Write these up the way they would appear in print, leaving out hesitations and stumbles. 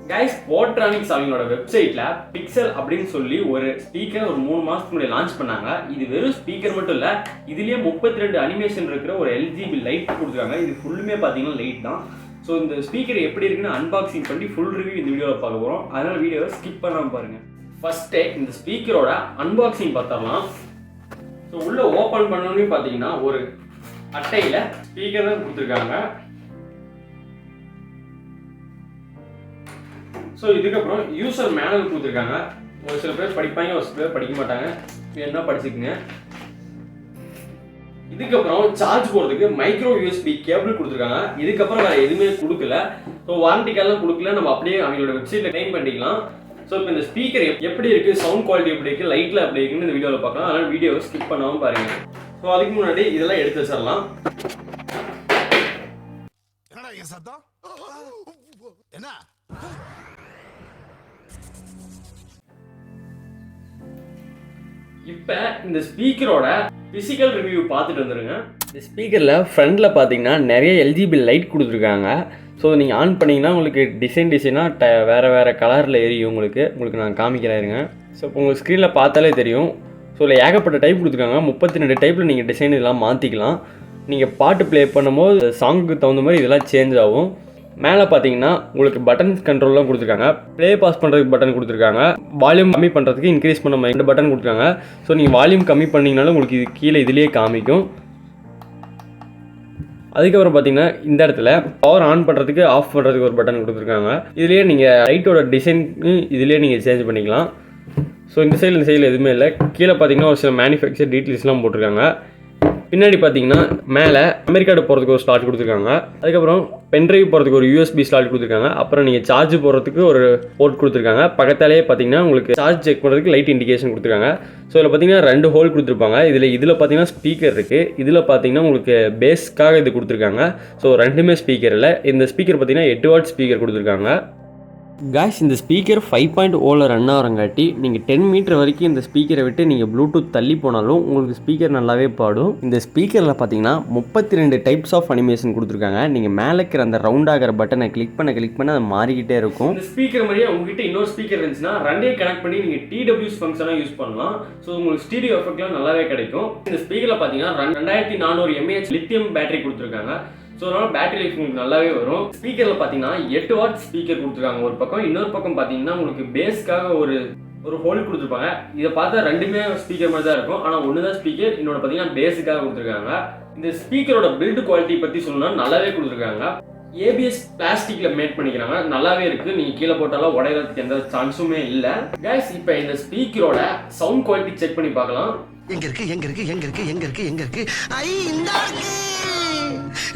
Guys, Potronics அவங்களோட வெப்சைட்ல pixel அப்படின்னு சொல்லி ஒரு ஸ்பீக்கர் ஒரு 3 மாசத்துக்கு முன்னாடி லான்ச் பண்ணாங்க. இது வெறும் ஸ்பீக்கர் மட்டும் இல்ல, இதுலயே 32 அனிமேஷன் இருக்கிற ஒரு LGB லைட் கொடுத்துருக்காங்க. இது ஃபுல்லுமே பாத்தீங்கன்னா லைட் தான். ஸோ இந்த ஸ்பீக்கர் எப்படி இருக்குன்னு அன்பாக்சிங் பண்ணி ஃபுல் ரிவ்யூ இந்த வீடியோவில் பார்க்க போகிறோம். அதனால வீடியோவை ஸ்கிப் பண்ணாமல் பாருங்க. ஃபர்ஸ்டே இந்த ஸ்பீக்கரோட அன்பாக்சிங் பார்த்தரலாம். ஸோ உள்ள ஓப்பன் பண்ணணும்னு பார்த்தீங்கன்னா ஒரு அட்டையில் ஸ்பீக்கர் தான் கொடுத்துருக்காங்க. ஸோ இதுக்கப்புறம் யூசர் மேனுவல் கொடுத்துருக்காங்க. ஒரு சில பேர் படிப்பாங்க, ஒரு சில பேர் படிக்க மாட்டாங்க, வேணும்னா படிச்சுக்குங்க. இதுக்கப்புறம் சார்ஜ் போடுறதுக்கு மைக்ரோ யூஎஸ்பி கேபிள் கொடுத்துருக்காங்க. இதுக்கப்புறம் வேறு எதுவுமே கொடுக்கல. ஸோ வாரண்டி கார்டெலாம் கொடுக்கல, நம்ம அப்படியே அவங்களோட வெப்சைட்டில் கிளைம் பண்ணிக்கலாம். ஸோ இப்போ இந்த ஸ்பீக்கர் எப்படி இருக்குது, சவுண்ட் குவாலிட்டி எப்படி இருக்குது, லைட்டில் எப்படி இருக்குன்னு இந்த வீடியோவில் பார்க்கலாம். அதனால் வீடியோவை ஸ்கிப் பண்ணாமல் பாருங்கள். ஸோ அதுக்கு முன்னாடி இதெல்லாம் எடுத்து வச்சிடலாம். இப்போ இந்த ஸ்பீக்கரோட ஃபிசிக்கல் ரிவ்யூ பார்த்துட்டு வந்துடுங்க. இந்த ஸ்பீக்கரில் ஃப்ரண்டில் பார்த்தீங்கன்னா நிறைய LGB லைட் கொடுத்துருக்காங்க. ஸோ நீங்கள் ஆன் பண்ணிங்கன்னா உங்களுக்கு டிசைனாக வேறு கலரில் எரியும். உங்களுக்கு நான் காமிக்கிறேன் இருங்க. ஸோ இப்போ உங்களுக்கு ஸ்க்ரீனில் பார்த்தாலே தெரியும். ஸோ இதில் ஏகப்பட்ட டைப் கொடுத்துருக்காங்க. 32 டைப்பில் நீங்கள் டிசைன் இதெல்லாம் மாற்றிக்கலாம். நீங்கள் பாட்டு ப்ளே பண்ணும்போது சாங்குக்கு தகுந்த மாதிரி இதெல்லாம் சேஞ்ச் ஆகும். மேலே பார்த்தீங்கன்னா உங்களுக்கு பட்டன் கண்ட்ரோல்லாம் கொடுத்துருக்காங்க. ப்ளே பாஸ் பண்ணுறதுக்கு பட்டன் கொடுத்துருக்காங்க. வால்யூம் கம்மி பண்ணுறதுக்கு இன்க்ரீஸ் பண்ண மாதிரி 2 பட்டன் கொடுத்துருக்காங்க. ஸோ நீங்கள் வால்யூம் கம்மி பண்ணிங்கனாலும் உங்களுக்கு இது கீழே இதுலேயே காமிக்கும். அதுக்கப்புறம் பார்த்தீங்கன்னா இந்த இடத்துல பவர் ஆன் பண்ணுறதுக்கு ஆஃப் பண்ணுறதுக்கு ஒரு பட்டன் கொடுத்துருக்காங்க. இதுலேயே நீங்கள் லைட்டோட டிசைனுக்கு இதுலேயே நீங்கள் சேஞ்ச் பண்ணிக்கலாம். ஸோ இந்த சைடில் எதுவுமே இல்லை. கீழே பார்த்தீங்கன்னா ஒரு சில மேனுஃபேக்சர் டீட்டெயில்ஸ்லாம் போட்டிருக்காங்க. பின்னாடி பார்த்தீங்கன்னா மேலே மெமரி கார்டு போகிறதுக்கு ஒரு ஸ்லாட் கொடுத்துருக்காங்க. அதுக்கப்புறம் பென்ட்ரைவ் போகிறதுக்கு ஒரு USB ஸ்லாட் கொடுத்துருக்காங்க. அப்புறம் நீங்கள் சார்ஜ் போகிறதுக்கு ஒரு போர்ட் கொடுத்துருக்காங்க. பக்கத்தாலேயே பார்த்தீங்கன்னா உங்களுக்கு சார்ஜ் செக் பண்ணுறதுக்கு லைட் இண்டிகேஷன் கொடுத்துருக்காங்க. ஸோ இதில் பார்த்தீங்கன்னா 2 ஹோல் கொடுத்துருப்பாங்க. இதில் பார்த்தீங்கன்னா ஸ்பீக்கர் இருக்குது. இதில் பார்த்தீங்கன்னா உங்களுக்கு பேஸ்க்காக இது கொடுத்துருக்காங்க. ஸோ ரெண்டுமே ஸ்பீக்கர் இல்லை. இந்த ஸ்பீக்கர் பார்த்தீங்கன்னா 8 வாட் ஸ்பீக்கர் கொடுத்துருக்காங்க. காய்ஸ், இந்த ஸ்பீக்கர் 5.0 ரன் ஆகிறங்காட்டி நீங்கள் 10 மீட்டர் வரைக்கும் இந்த ஸ்பீக்கரை விட்டு நீங்கள் ப்ளூடூத் தள்ளி போனாலும் உங்களுக்கு ஸ்பீக்கர் நல்லாவே பாடும். இந்த ஸ்பீக்கரில் பார்த்தீங்கன்னா 32 டைப்ஸ் ஆஃப் அனிமேஷன் கொடுத்துருக்காங்க. நீங்கள் மேலே இருக்கிற அந்த ரவுண்ட் ஆகிற பட்டனை கிளிக் பண்ண அது மாறிக்கிட்டே இருக்கும். இந்த ஸ்பீக்கர் மாதிரியே உங்ககிட்ட இன்னொரு ஸ்பீக்கர் இருந்துச்சுன்னா ரெண்டையும் கனெக்ட் பண்ணி நீங்கள் TWS ஃபங்க்ஷனாக யூஸ் பண்ணலாம். ஸோ உங்களுக்கு ஸ்டீரியோ எஃபெக்ட்லாம் நல்லாவே கிடைக்கும். இந்த ஸ்பீக்கரில் பார்த்தீங்கன்னா 2400 mAh லித்தியம் பேட்டரி கொடுத்துருக்காங்க. ஸோ அதனால் பேட்டரி லைஃப் உங்களுக்கு நல்லாவே வரும். ஸ்பீக்கரில் பார்த்தீங்கன்னா 8 வாட் ஸ்பீக்கர் கொடுத்துருக்காங்க ஒரு பக்கம். இன்னொரு பக்கம் பார்த்தீங்கன்னா உங்களுக்கு பேஸ்க்காக ஒரு ஹோல் கொடுத்துருப்பாங்க. இதை பார்த்தா ரெண்டுமே ஸ்பீக்கர் மாதிரி தான் இருக்கும். ஆனால் ஒன்று தான் ஸ்பீக்கர், இன்னொன்று பார்த்தீங்கன்னா பேஸுக்காக கொடுத்துருக்காங்க. இந்த ஸ்பீக்கரோட பில்டு குவாலிட்டி பற்றி சொல்லணும்னா நல்லாவே கொடுத்துருக்காங்க. ABS பிளாஸ்டிக்கில் மேட் பண்ணிக்கிறாங்க. நல்லாவே இருக்குது. நீங்கள் கீழே போட்டாலும் உடையிறதுக்கு எந்த சான்ஸுமே இல்லை. கைஸ், இப்போ இந்த ஸ்பீக்கரோட சவுண்ட் குவாலிட்டி செக் பண்ணி பார்க்கலாம். எங்க இருக்கு ஐ இந்த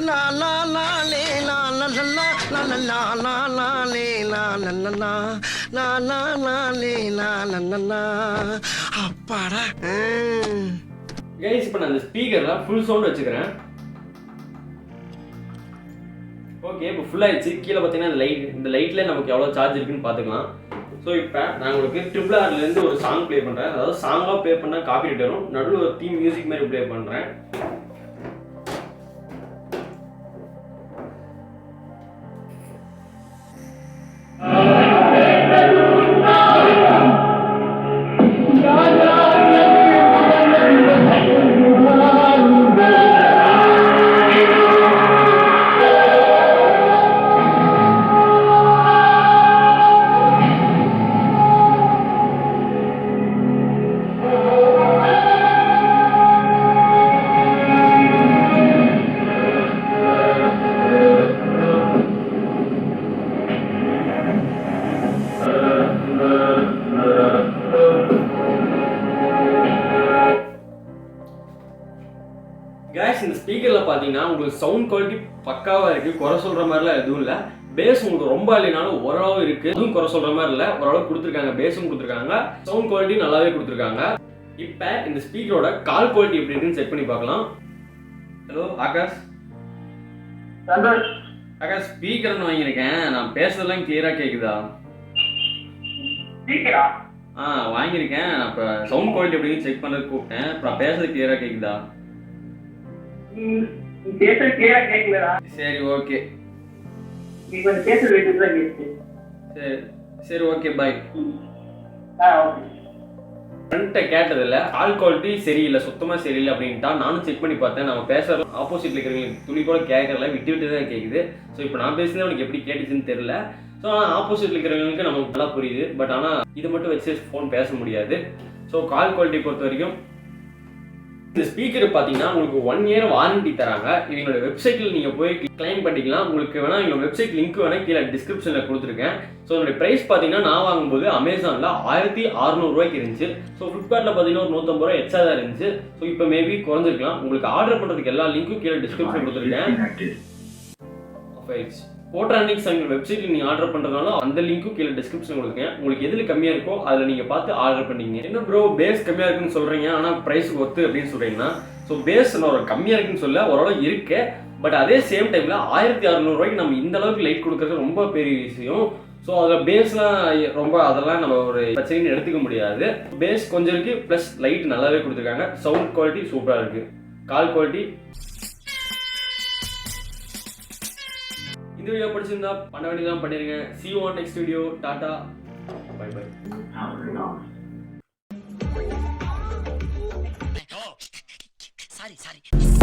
லா லா லா லே லா லா லா லா லா லா லா லே லா லா லா லா லா லா லே லா லா லா. அப்பாடா. கைஸ், இப்போ நான் இந்த ஸ்பீக்கர்ல ஃபுல் சவுண்ட் வச்சுக்கிறேன். ஓகே, இப்போ ஃபுல் ஆயிடுச்சு. கீழே பார்த்தீங்கன்னா இந்த லைட்ல நமக்கு எவ்வளோ சார்ஜ் இருக்குன்னு பார்த்துக்கலாம். ஸோ இப்போ நான் உங்களுக்கு RRRலேருந்து ஒரு சாங் ப்ளே பண்ணுறேன். அதாவது சாங்காக ப்ளே பண்ணால் காப்பிரைட் வரும். நடுவில் ஒரு தீம் மியூசிக் மாதிரி ப்ளே பண்ணுறேன். கைஸ், இந்த ஸ்பீக்கரில் பார்த்தீங்கன்னா உங்களுக்கு சவுண்ட் குவாலிட்டி பக்காவாக இருக்குது. குறை சொல்கிற மாதிரிலாம் எதுவும் இல்லை. பேஸ் உங்களுக்கு ரொம்ப இல்லைனாலும் ஓரளவு இருக்குது. எதுவும் குறை சொல்கிற மாதிரி இல்லை. ஓரளவு கொடுத்துருக்காங்க. பேஸும் கொடுத்துருக்காங்க. சவுண்ட் குவாலிட்டி நல்லாவே கொடுத்துருக்காங்க. இப்போ இந்த ஸ்பீக்கரோட கால் குவாலிட்டி எப்படி இருக்குன்னு செக் பண்ணி பார்க்கலாம். ஹலோ ஆகாஷ். ஆகாஷ், ஸ்பீக்கர்னு வாங்கியிருக்கேன். நான் பேசுறதெல்லாம் கிளியராக கேட்குதா? வாங்கியிருக்கேன். நான் இப்போ சவுண்ட் குவாலிட்டி எப்படின்னு செக் பண்ணுறது கூப்பிட்டேன். இப்போ நான் பேசுறது கிளியராக கேட்குதா? சரி, ஓகே. சரி சரி ஓகே பாய். ஓகே. ஃப்ரெண்ட்டை கேட்டதில்ல, கால் குவாலிட்டி சரியில்லை, சுத்தமாக சரியில்லை அப்படின்ட்டா. நானும் செக் பண்ணி பார்த்தேன். நம்ம பேசுகிற ஆப்போசிட்டில் இருக்கிறவங்களுக்கு துளி கூட கேட்கறல, விட்டு விட்டு தான் கேட்குது. ஸோ இப்போ நான் பேசுனது அவனுக்கு எப்படி கேட்டுச்சுன்னு தெரில. ஸோ ஆனால் ஆப்போசிட்டில் இருக்கிறவங்களுக்கு நமக்கு நல்லா புரியுது. பட் ஆனால் இதை மட்டும் வச்சு ஃபோன் பேச முடியாது. ஸோ கால் குவாலிட்டி பொறுத்த வரைக்கும் இந்த ஸ்பீக்கர் பார்த்தீங்கன்னா உங்களுக்கு 1 year வாரண்டி தராங்க. இவங்களோட வெப்சைட்டில் நீங்கள் போய் கிளைம் பண்ணிக்கலாம். உங்களுக்கு வேணால் எங்களோட வெப்சைட் லிங்க் வேணால் கீழே டிஸ்கிரிப்ஷனில் கொடுத்துருக்கேன். ஸோ என்னோட ப்ரைஸ் பார்த்தீங்கன்னா நான் வாங்கும்போது அமேசானில் 1600 இருந்துச்சு. ஸோ ஃப்ளிப்கார்ட்டில் பார்த்தீங்கன்னா ஒரு 150 ரூபா எக்ஸ்ட்ரா தான் இருந்துச்சு. ஸோ இப்போ மேபி குறைஞ்சிருக்கலாம். உங்களுக்கு ஆர்டர் பண்ணுறதுக்கு எல்லா லிங்க்கும் கீழே டிஸ்கிரிப்ஷன் கொடுத்துருக்கேன். போட்ரானிக்ஸ் எங்கள் வெப்சைட்டில் நீங்கள் ஆர்டர் பண்ணுறதுனால அந்த லிங்க்கும் கீழே டிஸ்கிரிப்ஷன் கொடுத்துருக்கேன். உங்களுக்கு எதில் கம்மியாக இருக்கோ அதில் நீங்கள் பார்த்து ஆர்டர் பண்ணிங்க. என்ன ப்ரோ பேஸ் கம்மியாக இருக்குன்னு சொல்கிறீங்க, ஆனால் ப்ரைஸ் ஒர்த்து அப்படின்னு சொல்கிறீங்கன்னா, ஸோ பேஸ் ஒரு கம்மியாக இருக்குன்னு சொல்ல ஓரளவு இருக்கு. பட் அதே சேம் டைமில் 1600 நம்ம இந்த அளவுக்கு லைட் கொடுக்குறது ரொம்ப பெரிய விஷயம். ஸோ அதில் பேஸ்லாம் ரொம்ப அதெல்லாம் நம்ம ஒரு பிரச்சனைன்னு எடுத்துக்க முடியாது. பேஸ் கொஞ்சம் இருக்குது, ப்ளஸ் லைட் நல்லாவே கொடுத்துருக்காங்க. சவுண்ட் குவாலிட்டி சூப்பராக இருக்குது. கால் குவாலிட்டி இந்த வீடியோ பிடிச்சிருந்தா பண்ண வேண்டியதான் பண்ணிருங்க. See you on next video. Ta-ta, bye bye. Sorry